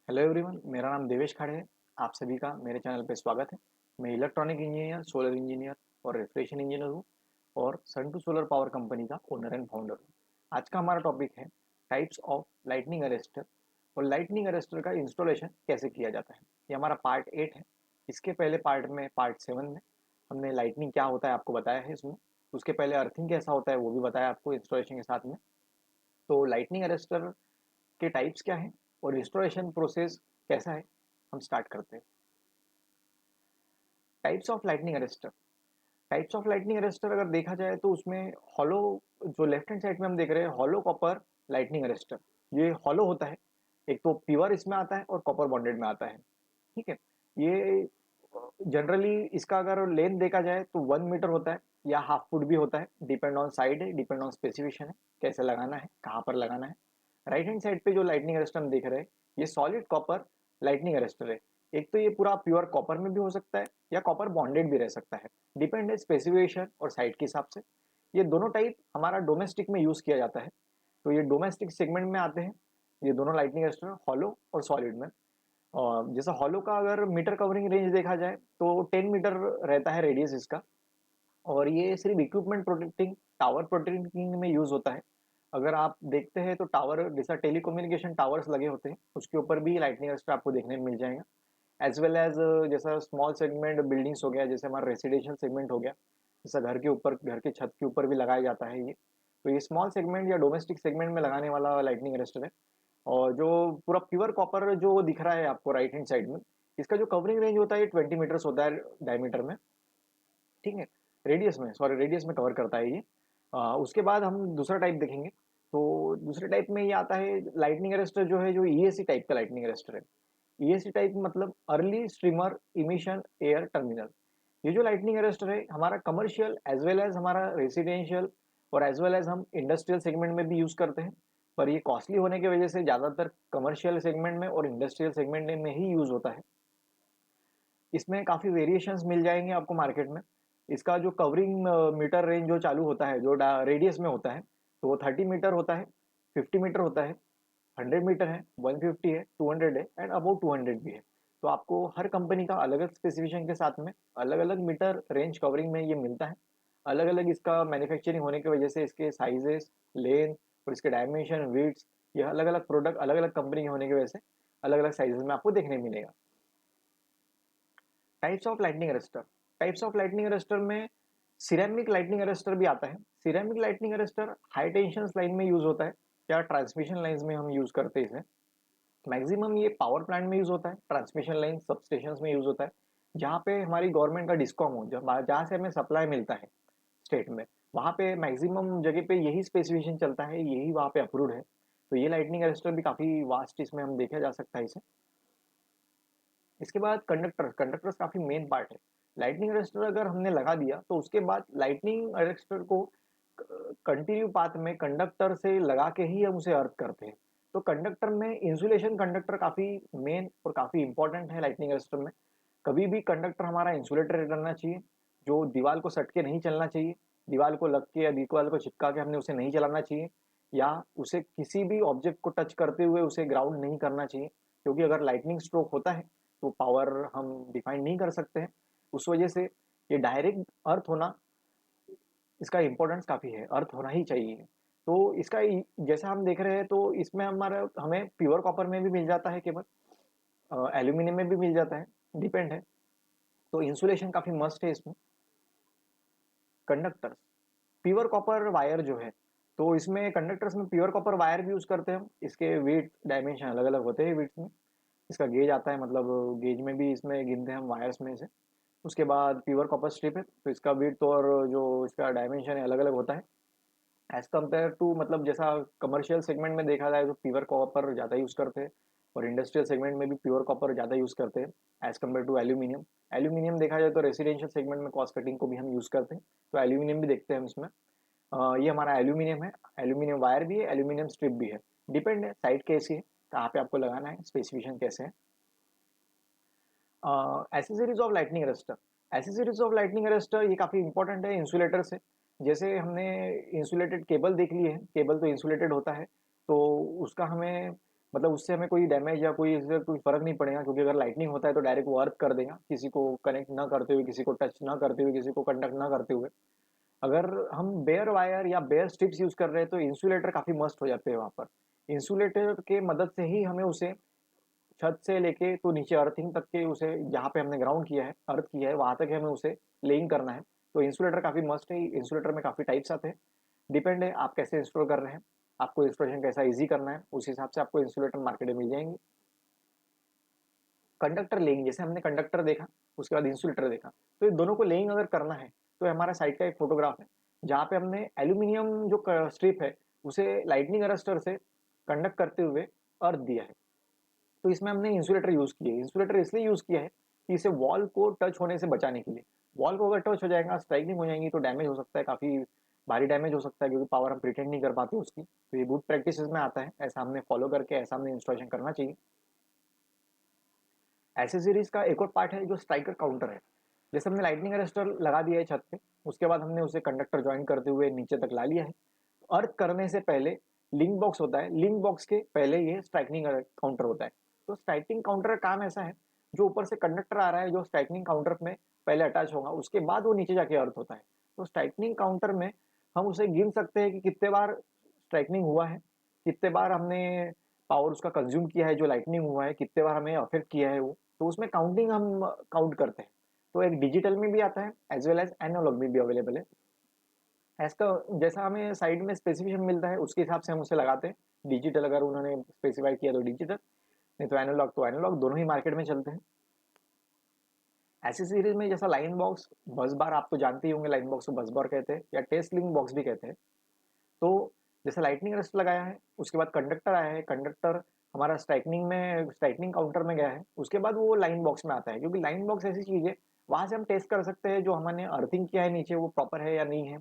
Hello everyone, मेरा नाम देवेश खाड़े है। आप सभी का मेरे चैनल पे स्वागत है। मैं इलेक्ट्रॉनिक इंजीनियर, सोलर इंजीनियर और रेफ्रिजरेशन इंजीनियर हूँ और सन टू सोलर पावर कंपनी का ओनर एंड फाउंडर हूँ। आज का हमारा टॉपिक है टाइप्स ऑफ लाइटनिंग अरेस्टर और लाइटनिंग अरेस्टर का इंस्टॉलेशन कैसे किया जाता है। ये हमारा पार्ट 8 है। इसके पहले पार्ट में, पार्ट 7 में हमने लाइटनिंग क्या होता है आपको बताया है इसमें। उसके पहले अर्थिंग कैसा होता है वो भी बताया आपको इंस्टॉलेशन के साथ में। तो लाइटनिंग अरेस्टर के टाइप्स क्या हैं और इंस्टॉलेशन प्रोसेस कैसा है, हम स्टार्ट करते हैं। Types of lightning arrester. Types of lightning arrester अगर देखा जाए तो उसमें हॉलो, जो लेफ्ट हैंड साइड में हम देख रहे हैं हॉलो कॉपर लाइटनिंग अरेस्टर, ये हॉलो होता है। एक तो प्योर इसमें आता है और कॉपर बॉन्डेड में आता है। ठीक है। ये जनरली इसका अगर लेंथ देखा जाए तो 1 मीटर होता है या हाफ फुट भी होता है, डिपेंड ऑन साइड है, डिपेंड ऑन स्पेसिफिकेशन है, कैसे लगाना है, कहाँ पर लगाना है। राइट हैंड साइड पे जो लाइटनिंग अरेस्टर हम देख रहे हैं ये सॉलिड कॉपर लाइटनिंग अरेस्टर है। एक तो ये पूरा प्योर कॉपर में भी हो सकता है या कॉपर बॉन्डेड भी रह सकता है, डिपेंड है स्पेसिफिकेशन और साइट के हिसाब से। ये दोनों टाइप हमारा डोमेस्टिक में यूज किया जाता है, तो ये डोमेस्टिक सेगमेंट में आते हैं। ये दोनों लाइटनिंग अरेस्टर हॉलो और सॉलिड में। और जैसे हॉलो का अगर मीटर कवरिंग रेंज देखा जाए तो 10 मीटर रहता है रेडियस इसका। और ये सिर्फ इक्विपमेंट प्रोटेक्टिंग, टावर प्रोटेक्टिंग में यूज होता है। अगर आप देखते हैं तो टावर जैसा टेलीकम्युनिकेशन टावर्स लगे होते हैं उसके ऊपर भी लाइटनिंग अरेस्टर आपको देखने में मिल जाएगा। एज वेल एज जैसा स्मॉल सेगमेंट बिल्डिंग्स हो गया, जैसे हमारा रेसिडेंशियल सेगमेंट हो गया, जैसा घर के ऊपर, घर के छत के ऊपर भी लगाया जाता है ये। तो ये स्मॉल सेगमेंट या डोमेस्टिक सेगमेंट में लगाने वाला लाइटनिंग अरेस्टर है। और जो पूरा प्योर कॉपर जो दिख रहा है आपको राइट हैंड साइड में, इसका जो कवरिंग रेंज होता है 20 मीटर्स होता है डायमीटर में। ठीक है। रेडियस में, सॉरी, रेडियस में कवर करता है ये। उसके बाद हम दूसरा टाइप देखेंगे। तो दूसरे टाइप में ये आता है लाइटनिंग अरेस्टर जो है, जो ईएससी टाइप का लाइटनिंग अरेस्टर है। ईएससी टाइप मतलब early streamer emission air terminal. ये जो लाइटनिंग अरेस्टर है हमारा कमर्शियल एज वेल एज हमारा रेसिडेंशियल और एज वेल एज हम इंडस्ट्रियल सेगमेंट में भी यूज करते हैं। पर ये कॉस्टली होने की वजह से ज्यादातर कमर्शियल सेगमेंट में और इंडस्ट्रियल सेगमेंट में ही यूज होता है। इसमें काफ़ी वेरिएशंस मिल जाएंगे आपको मार्केट में। इसका जो कवरिंग मीटर रेंज जो चालू होता है, जो रेडियस में होता है, तो वो 30 मीटर होता है, 50 मीटर होता है, 100 मीटर है, 150 है, 200 है एंड अबाउट 200 भी है। तो आपको हर कंपनी का अलग अलग स्पेसिफिकेशन के साथ में अलग अलग मीटर रेंज कवरिंग में ये मिलता है। अलग अलग इसका मैन्युफैक्चरिंग होने की वजह से इसके साइजेस, लेंथ और इसके डायमेंशन, वेट्स, ये अलग अलग प्रोडक्ट अलग अलग कंपनी के होने की वजह से अलग अलग साइजेस में आपको देखने मिलेगा। Types of lightning arrester. Types of lightning arrester में सिरेमिक लाइटनिंग अरेस्टर भी आता है। Ceramic lightning arrester high tension line में यूज होता है या ट्रांसमिशन लाइंस में हम यूज करते हैं इसे। मैक्सिमम ये पावर प्लांट में यूज होता है, ट्रांसमिशन लाइन सब स्टेशन में यूज होता है, जहाँ पे हमारी गवर्नमेंट का डिस्कॉम हो, जहाँ से हमें सप्लाई मिलता है स्टेट में, वहाँ पे मैक्सिमम जगह पे यही स्पेसिफिकेशन चलता है, यही वहाँ पे अप्रूव्ड है। तो ये लाइटनिंग अरेस्टर भी काफी वास्ट इसमें हम देखा जा सकता है इसे। इसके बाद कंडक्टर्स। कंडक्टर्स काफी मेन पार्ट है। लाइटनिंग अरेस्टर अगर हमने लगा दिया तो उसके बाद लाइटनिंग अरेस्टर को कंटिन्यू पाथ में कंडक्टर से लगा के ही हम उसे अर्थ करते हैं। तो कंडक्टर में इंसुलेशन, कंडक्टर काफी मेन और काफी इंपॉर्टेंट है लाइटनिंग अरेस्टर में। कभी भी कंडक्टर हमारा इंसुलेटेड रहना चाहिए, जो दीवार को सट के नहीं चलना चाहिए, दीवार को लग के या दीवार को चिपका के हमने उसे नहीं चलाना चाहिए, या उसे किसी भी ऑब्जेक्ट को टच करते हुए उसे ग्राउंड नहीं करना चाहिए। क्योंकि अगर लाइटनिंग स्ट्रोक होता है तो पावर हम डिफाइन नहीं कर सकते हैं। उस वजह से ये डायरेक्ट अर्थ होना, इसका इम्पोर्टेंस काफी है, अर्थ होना ही चाहिए। तो इसका जैसा हम देख रहे हैं तो इसमें हमारा हमें प्योर कॉपर में भी मिल जाता है केबल, एल्यूमिनियम में भी मिल जाता है, डिपेंड है। तो इंसुलेशन काफी मस्ट है इसमें। कंडक्टर्स, प्योर कॉपर वायर जो है, तो इसमें कंडक्टर्स में प्योर कॉपर वायर भी यूज करते हैं हम। इसके वेट डायमेंशन अलग अलग होते हैं वेट्स में। इसका गेज आता है, मतलब गेज में भी इसमें गिनते हैं हम वायर्स में से। उसके बाद प्योर कॉपर स्ट्रिप है, तो इसका विड्थ और जो इसका डायमेंशन है अलग अलग होता है एज कम्पेयर टू, मतलब जैसा कमर्शियल सेगमेंट में देखा जाए तो प्योर कॉपर ज़्यादा यूज़ करते हैं और इंडस्ट्रियल सेगमेंट में भी प्योर कॉपर ज़्यादा यूज़ करते हैं as compare to aluminium. Aluminium देखा जाए तो रेसिडेंशियल सेगमेंट में कॉस्ट कटिंग को भी हम यूज़ करते हैं, तो एल्यूमिनियम भी देखते हैं हम इसमें। ये हमारा एल्यूमिनियम है। एल्यूमिनियम वायर भी है, एल्यूमिनियम स्ट्रिप भी है, डिपेंड है साइड कैसी है, कहाँ पे आपको लगाना है, स्पेसिफिकेशन कैसे है। Accessories of lightning arrester. Accessories of lightning arrester ये काफी इंपॉर्टेंट है इंसुलेटर से। जैसे हमने इंसुलेटेड केबल देख ली है, केबल तो इंसुलेटेड होता है, तो उसका हमें मतलब उससे हमें कोई डैमेज या कोई इससे कोई फ़र्क नहीं पड़ेगा, क्योंकि अगर लाइटनिंग होता है तो डायरेक्ट वो अर्थ कर देगा, किसी को कनेक्ट ना करते हुए, किसी को टच ना करते हुए, किसी को कंडक्ट ना करते हुए। अगर हम बेयर वायर या बेयर स्ट्रिप्स यूज़ कर रहे हैं तो इंसुलेटर काफ़ी मस्ट हो जाते हैं वहाँ पर। इंसुलेटर के मदद से ही हमें उसे छत से लेके तो नीचे अर्थिंग तक के उसे जहाँ पे हमने ग्राउंड किया है, अर्थ किया है, वहाँ तक हमें उसे लेइंग करना है। तो इंसुलेटर काफ़ी मस्ट है। इंसुलेटर में काफ़ी टाइप्स आते हैं। डिपेंड है आप कैसे इंस्टॉल कर रहे हैं, आपको इंस्टॉलेशन कैसा ईज़ी करना है, उस हिसाब से आपको इंसुलेटर मार्केट में मिल जाएँगे। कंडक्टर लेइंग, जैसे हमने कंडक्टर देखा, उसके बाद इंसुलेटर देखा, तो ये दोनों को लेइंग अगर करना है, तो हमारा साइड का एक फोटोग्राफ है, जहाँ पे हमने एल्यूमीनियम जो स्ट्रिप है, उसे लाइटनिंग अरेस्टर से कंडक्ट करते हुए अर्थ दिया है। तो इसमें हमने इंसुलेटर यूज़ किया है। इंसुलेटर इसलिए यूज़ किया है कि इसे वॉल को टच होने से बचाने के लिए। वॉल को अगर टच हो जाएगा, स्ट्राइकिंग हो जाएंगी तो डैमेज हो सकता है, काफ़ी भारी डैमेज हो सकता है, क्योंकि पावर हम प्रिटेंड नहीं कर पाते उसकी। तो ये गुड प्रैक्टिसेस में आता है, ऐसा हमने फॉलो करके ऐसा हमने इंस्टॉलेशन करना चाहिए। एसेसरीज का एक और पार्ट है जो स्ट्राइकर काउंटर है। जैसे हमने लाइटनिंग अरेस्टर लगा दिया है छत पे, उसके बाद हमने उसे कंडक्टर ज्वाइन करते हुए नीचे तक ला लिया है। अर्थ करने से पहले लिंक बॉक्स होता है, लिंक बॉक्स के पहले ये स्ट्राइकनिंग काउंटर होता है। तो स्ट्राइकनिंग काउंटर का काम ऐसा है, जो ऊपर से कंडक्टर आ रहा है जो स्ट्राइकनिंग काउंटर में पहले अटैच होगा, उसके बाद वो नीचे जाके अर्थ होता है। तो स्ट्राइकनिंग काउंटर में हम उसे गिन सकते हैं कि कितने बार स्ट्राइकनिंग हुआ है, कितने बार हमने पावर उसका कंज्यूम किया है, जो लाइटनिंग हुआ है कितने बार हमें अफेक्ट किया है वो, तो उसमें काउंटिंग हम काउंट करते हैं। तो एक डिजिटल में भी आता है एज वेल एज एनालॉग में भी अवेलेबल है। इसका जैसा हमें साइड में स्पेसिफिकेशन मिलता है उसके हिसाब से हम उसे लगाते हैं। डिजिटल अगर उन्होंने स्पेसिफाई किया तो डिजिटल, नहीं तो एनालॉग, दोनों ही मार्केट में चलते हैं। ऐसी सीरीज में जैसा लाइन बॉक्स, बस बार, आप तो जानते ही होंगे लाइन बॉक्स को बस बार कहते हैं या टेस्ट लिंक बॉक्स भी कहते हैं। तो जैसे लाइटनिंग अरेस्ट लगाया है, उसके बाद कंडक्टर आया है, कंडक्टर हमारा स्ट्राइकनिंग काउंटर में गया है, उसके बाद वो लाइन बॉक्स में आता है, क्योंकि लाइन बॉक्स ऐसी चीज है, वहां से हम टेस्ट कर सकते हैं जो हमने अर्थिंग किया है नीचे वो प्रॉपर है या नहीं है,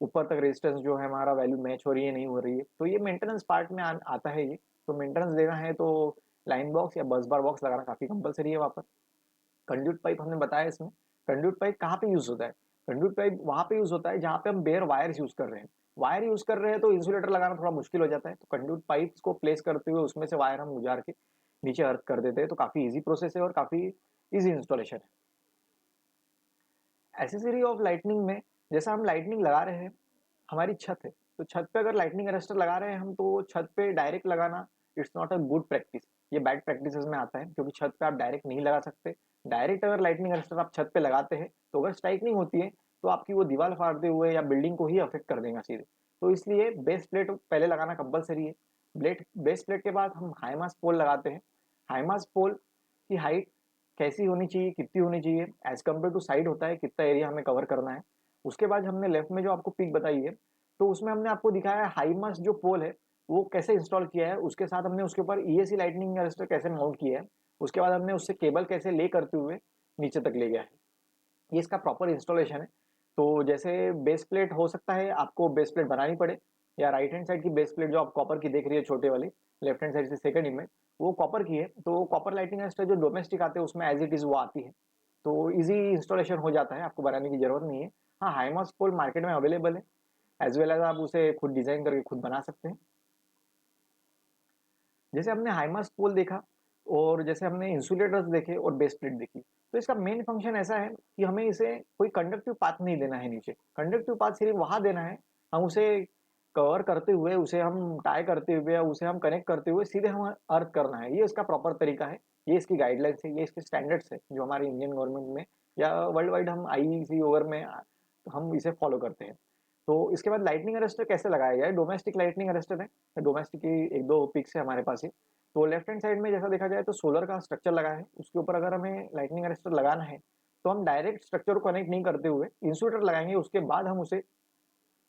ऊपर तक रेजिस्टेंस जो है हमारा वैल्यू मैच हो रही है नहीं हो रही है। तो ये मेंटेनेंस पार्ट में आता है ये। तो मेंटेनेंस देना है तो लाइन बॉक्स या बस बार बॉक्स लगाना काफी कंपलसरी है वहाँ पर। कंड्यूट पाइप हमने बताया इसमें। कंड्यूट पाइप कहाँ पे यूज होता है? कंड्यूट पाइप वहां पे यूज होता है जहाँ पे हम बेयर वायर्स यूज कर रहे हैं। वायर यूज कर रहे हैं तो इंसुलेटर लगाना थोड़ा मुश्किल हो जाता है, तो कंड्यूट पाइप्स को प्लेस करते हुए उसमें से वायर हम गुजार के नीचे अर्थ कर देते हैं। तो काफी इजी प्रोसेस है और काफी इजी इंस्टॉलेशन है। एसेसरी ऑफ लाइटनिंग में, जैसा हम लाइटनिंग लगा रहे हैं, हमारी छत है, तो छत पे अगर लाइटनिंग अरेस्टर लगा रहे हैं हम, तो छत पे डायरेक्ट लगाना it's not a good practice. ये बैड प्रैक्टिसेस में आता है, क्योंकि छत पे आप डायरेक्ट नहीं लगा सकते। डायरेक्ट अगर लाइटनिंग अरेस्टर आप छत पे लगाते हैं तो अगर स्ट्राइकनिंग होती है तो आपकी वो दीवार फाड़ते हुए या बिल्डिंग को ही अफेक्ट कर देगा सीधे। तो इसलिए बेस प्लेट पहले लगाना कंपलसरी है। बेस प्लेट के बाद हम हाईमास पोल लगाते हैं। हाईमास पोल की हाइट कैसी होनी चाहिए, कितनी होनी चाहिए, एज कम्पेयर टू साइड होता है कितना एरिया हमें कवर करना है। उसके बाद हमने लेफ्ट में जो आपको पिक बताई है, तो उसमें हमने आपको दिखाया है हाई मास्ट जो पोल है वो कैसे इंस्टॉल किया है, उसके साथ हमने उसके ऊपर ईएससी लाइटनिंग अरेस्टर कैसे माउंट किया है, उसके बाद हमने उससे केबल कैसे ले करते हुए नीचे तक ले गया है। ये इसका प्रॉपर इंस्टॉलेशन है। तो जैसे बेस प्लेट हो सकता है आपको बेस प्लेट बनानी पड़े, या राइट हैंड साइड की बेस प्लेट जो आप कॉपर की देख रही है छोटे वाली, लेफ्ट हैंड साइड से सेकंड इमेज, वो कॉपर की है। तो कॉपर लाइटिंग अरेस्टर जो डोमेस्टिक आते हैं उसमें एज इट इज वो आती है, तो इजी इंस्टॉलेशन हो जाता है, आपको बनाने की जरूरत नहीं है। हाँ, हाईमास पोल मार्केट में अवेलेबल है, एज वेल एज आप उसे खुद डिजाइन करके खुद बना सकते हैं। जैसे हमने हाईमास पोल देखा, और जैसे हमने इंसुलेटर्स देखे और बेस प्लेट देखी, तो इसका मेन फंक्शन ऐसा है कि हमें इसे कोई कंडक्टिव पाथ नहीं देना है नीचे। कंडक्टिव पाथ सिर्फ वहां देना है, हम उसे कवर करते हुए, उसे हम टाई करते हुए या उसे हम कनेक्ट करते हुए सीधे हम अर्थ करना है। ये इसका प्रॉपर तरीका है, ये इसकी गाइडलाइंस है, ये इसके स्टैंडर्ड्स है जो हमारे इंडियन गवर्नमेंट में या वर्ल्ड वाइड हम आईईसी ओवर में हम इसे फॉलो करते हैं। तो इसके बाद लाइटनिंग अरेस्टर कैसे लगाया जाए? डोमेस्टिक लाइटनिंग अरेस्टर है, डोमेस्टिक की एक दो पिक्स है हमारे पास ही। तो लेफ्ट हैंड साइड में जैसा देखा जाए तो सोलर का स्ट्रक्चर लगा है, उसके ऊपर अगर हमें लाइटनिंग अरेस्टर लगाना है तो हम डायरेक्ट स्ट्रक्चर को कनेक्ट नहीं करते हुए इंसुलेटर लगाएंगे, उसके बाद हम उसे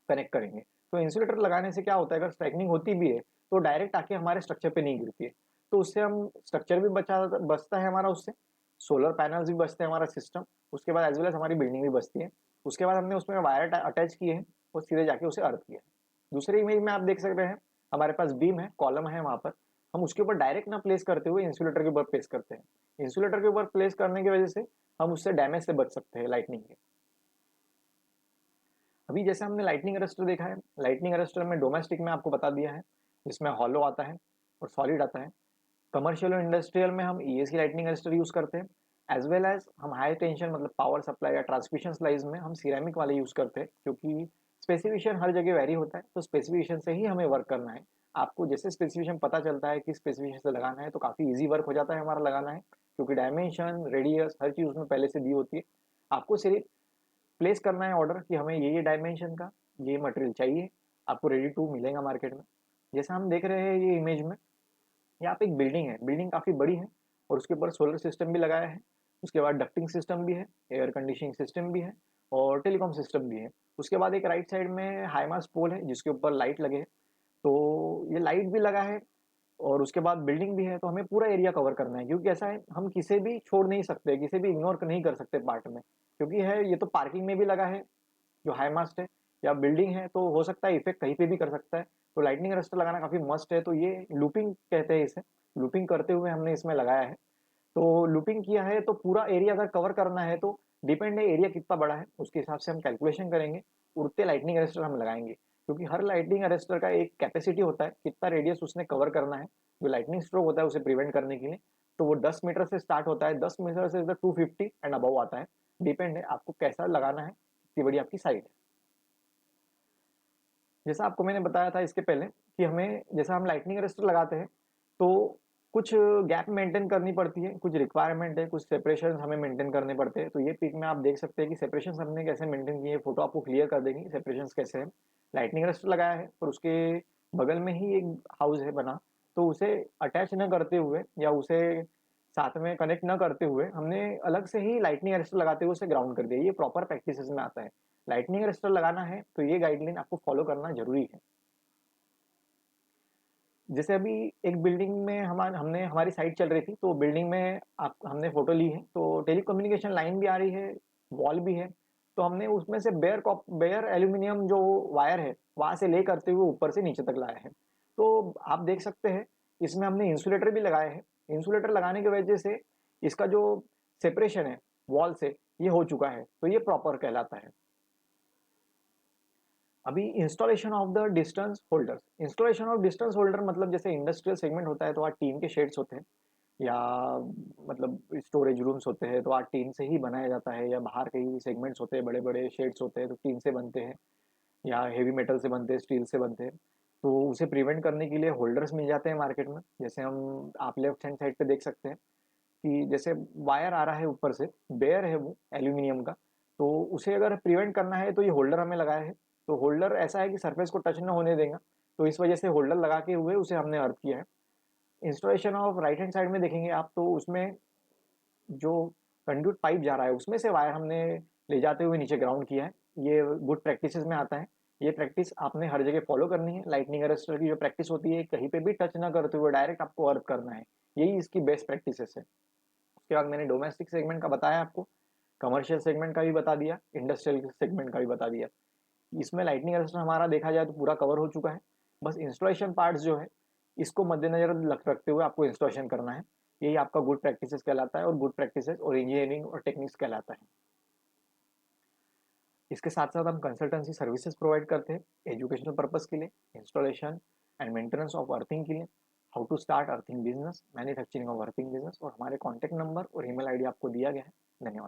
कनेक्ट करेंगे। तो इंसुलेटर लगाने से क्या होता है, अगर स्ट्राइकनिंग होती भी है तो डायरेक्ट आके हमारे स्ट्रक्चर पे नहीं गिरती है। तो उससे हम स्ट्रक्चर भी बचता है हमारा, उससे सोलर पैनल्स भी बचते हैं हमारा सिस्टम, उसके बाद एज वेल एज हमारी बिल्डिंग भी बचती है। उसके बाद हमने उसमें वायर अटैच किए हैं और सीधे जाके उसे अर्थ किया है। दूसरे इमेज में आप देख सकते हैं हमारे पास बीम है, कॉलम है वहां पर, हम उसके ऊपर डायरेक्ट ना प्लेस करते हुए इंसुलेटर के ऊपर प्लेस करते हैं। इंसुलेटर के ऊपर प्लेस करने की वजह से हम उससे डैमेज से बच सकते हैं लाइटनिंग के। अभी जैसे हमने लाइटनिंग अरेस्टर देखा है, लाइटनिंग अरेस्टर में डोमेस्टिक में आपको बता दिया है, जिसमें हॉलो आता है, और सॉलिड आता है। कमर्शियल और इंडस्ट्रियल में हम ईएससी लाइटनिंग अरेस्टर यूज़ करते हैं, एज वेल एज हम हाई टेंशन मतलब पावर सप्लाई या ट्रांसमिशन स्लाइस में हम सिरेमिक वाले यूज़ करते हैं, क्योंकि स्पेसिफिकेशन हर जगह वेरी होता है, तो स्पेसिफिकेशन से ही हमें वर्क करना है। आपको जैसे स्पेसिफिकेशन पता चलता है कि स्पेसिफिकेशन से लगाना है तो काफ़ी ईजी वर्क हो जाता है हमारा लगाना है, क्योंकि डायमेंशन रेडियस हर चीज़ उसमें पहले से दी होती है। आपको सिर्फ प्लेस करना है ऑर्डर कि हमें ये डायमेंशन का ये मटेरियल चाहिए, आपको रेडी टू मिलेगा मार्केट में। जैसा हम देख रहे हैं ये इमेज में, यहाँ पे एक बिल्डिंग है, बिल्डिंग काफ़ी बड़ी है और उसके ऊपर सोलर सिस्टम भी लगाया है। उसके बाद डक्टिंग सिस्टम भी है, एयर कंडीशनिंग सिस्टम भी है और टेलीकॉम सिस्टम भी है। उसके बाद एक राइट साइड में हाई मास्ट पोल है जिसके ऊपर लाइट लगे हैं, तो ये लाइट भी लगा है और उसके बाद बिल्डिंग भी है, तो हमें पूरा एरिया कवर करना है, क्योंकि ऐसा है हम किसे भी छोड़ नहीं सकते, किसे भी इग्नोर नहीं कर सकते पार्ट में, क्योंकि है ये तो पार्किंग में भी लगा है जो हाई मास्ट है, या बिल्डिंग है तो हो सकता है इफेक्ट कहीं पे भी कर सकता है। तो लाइटनिंग अरेस्टर लगाना काफ़ी मस्ट है, तो ये लूपिंग कहते हैं इसे, लूपिंग करते हुए हमने इसमें लगाया है। तो लूपिंग किया है तो पूरा एरिया अगर कवर करना है तो डिपेंड है एरिया कितना बड़ा है, उसके हिसाब से हम कैलकुलेशन करेंगे, उतने लाइटनिंग अरेस्टर हम लगाएंगे, क्योंकि हर लाइटनिंग अरेस्टर का एक कैपेसिटी होता है कितना रेडियस उसने कवर करना है, जो लाइटनिंग स्ट्रोक होता है उसे प्रिवेंट करने के लिए। तो वो 10 मीटर से स्टार्ट होता है, 10 मीटर से 250 एंड अबव आता है, डिपेंड है आपको कैसा लगाना है, कितनी बड़ी आपकी साइट है। जैसा आपको मैंने बताया था इसके पहले कि हमें जैसा हम लाइटनिंग अरेस्टर लगाते हैं तो कुछ गैप मेंटेन करनी पड़ती है, कुछ रिक्वायरमेंट है, कुछ सेपरेशन हमें मेंटेन करने पड़ते हैं। तो ये पिक में आप देख सकते हैं कि सेपरेशन हमने कैसे मेंटेन किए, फोटो आपको क्लियर कर देंगी सेपरेशन कैसे है। लाइटनिंग अरेस्टर लगाया है और उसके बगल में ही एक हाउस है बना, तो उसे अटैच न करते हुए या उसे साथ में कनेक्ट न करते हुए हमने अलग से ही लाइटनिंग अरेस्टर लगाते हुए उसे ग्राउंड कर दिया। ये प्रॉपर प्रैक्टिसेस में आता है। लाइटनिंग अरेस्टर लगाना है तो ये गाइडलाइन आपको फॉलो करना जरूरी है। जैसे अभी एक बिल्डिंग में हमने हमारी साइट चल रही थी, तो बिल्डिंग में आप हमने फोटो ली है, तो टेलीकम्युनिकेशन लाइन भी आ रही है, वॉल भी है, तो हमने उसमें से बेयर एल्यूमिनियम जो वायर है वहां से ले करते हुए ऊपर से नीचे तक लाया है। तो आप देख सकते हैं इसमें हमने इंसुलेटर भी लगाए हैं। इंसुलेटर लगाने की वजह से इसका जो सेपरेशन है वॉल से ये हो चुका है, तो ये प्रॉपर कहलाता है। अभी installation of the distance holders, installation of distance holder मतलब जैसे इंडस्ट्रियल सेगमेंट होता है तो वहाँ टीन के शेड्स होते हैं, या मतलब स्टोरेज रूम्स होते हैं तो वहाँ टीन से ही बनाया जाता है, या बाहर कई सेगमेंट्स होते हैं बड़े बड़े शेड्स होते हैं तो टीन से बनते हैं, या हेवी मेटल से बनते हैं, स्टील से बनते हैं। तो उसे प्रिवेंट करने के लिए होल्डर्स मिल जाते हैं मार्केट में। जैसे हम आप लेफ्ट हैंड साइड पे देख सकते हैं कि जैसे वायर आ रहा है ऊपर से, बेयर है वो एल्यूमिनियम का, तो उसे अगर प्रिवेंट करना है तो ये होल्डर हमें लगाया है। तो होल्डर ऐसा है कि सरफेस को टच ना होने देगा, तो इस वजह से होल्डर लगा के हुए उसे हमने अर्थ किया है। Installation of right hand side में देखेंगे आप तो उसमें जो कंड्यूट पाइप जा रहा है उसमें से वायर हमने ले जाते हुए नीचे ग्राउंड किया है। ये गुड प्रैक्टिस में आता है। ये प्रैक्टिस आपने हर जगह फॉलो करनी है। लाइटनिंग अरेस्टर की जो प्रैक्टिस होती है कहीं पे भी टच ना करते हुए डायरेक्ट आपको अर्थ करना है, यही इसकी बेस्ट प्रैक्टिस है। उसके बाद मैंने डोमेस्टिक सेगमेंट का बताया आपको, कमर्शियल सेगमेंट का भी बता दिया, इंडस्ट्रियल सेगमेंट का भी बता दिया। इसमें लाइटनिंग अरेस्टर हमारा देखा जाए तो पूरा कवर हो चुका है। बस इंस्टॉलेशन पार्ट्स जो है इसको मद्देनजर रखते हुए आपको इंस्टॉलेशन करना है। यही आपका गुड प्रैक्टिसेस कहलाता है और गुड प्रैक्टिसेस और इंजीनियरिंग और टेक्निक्स कहलाता है। इसके साथ साथ हम कंसल्टेंसी सर्विसेज प्रोवाइड करते हैं एजुकेशनल पर्पज के लिए, installation and maintenance of earthing के लिए, how to start earthing business, manufacturing of earthing business, और हमारे कॉन्टैक्ट नंबर और ईमेल आईडी आपको दिया गया है। धन्यवाद।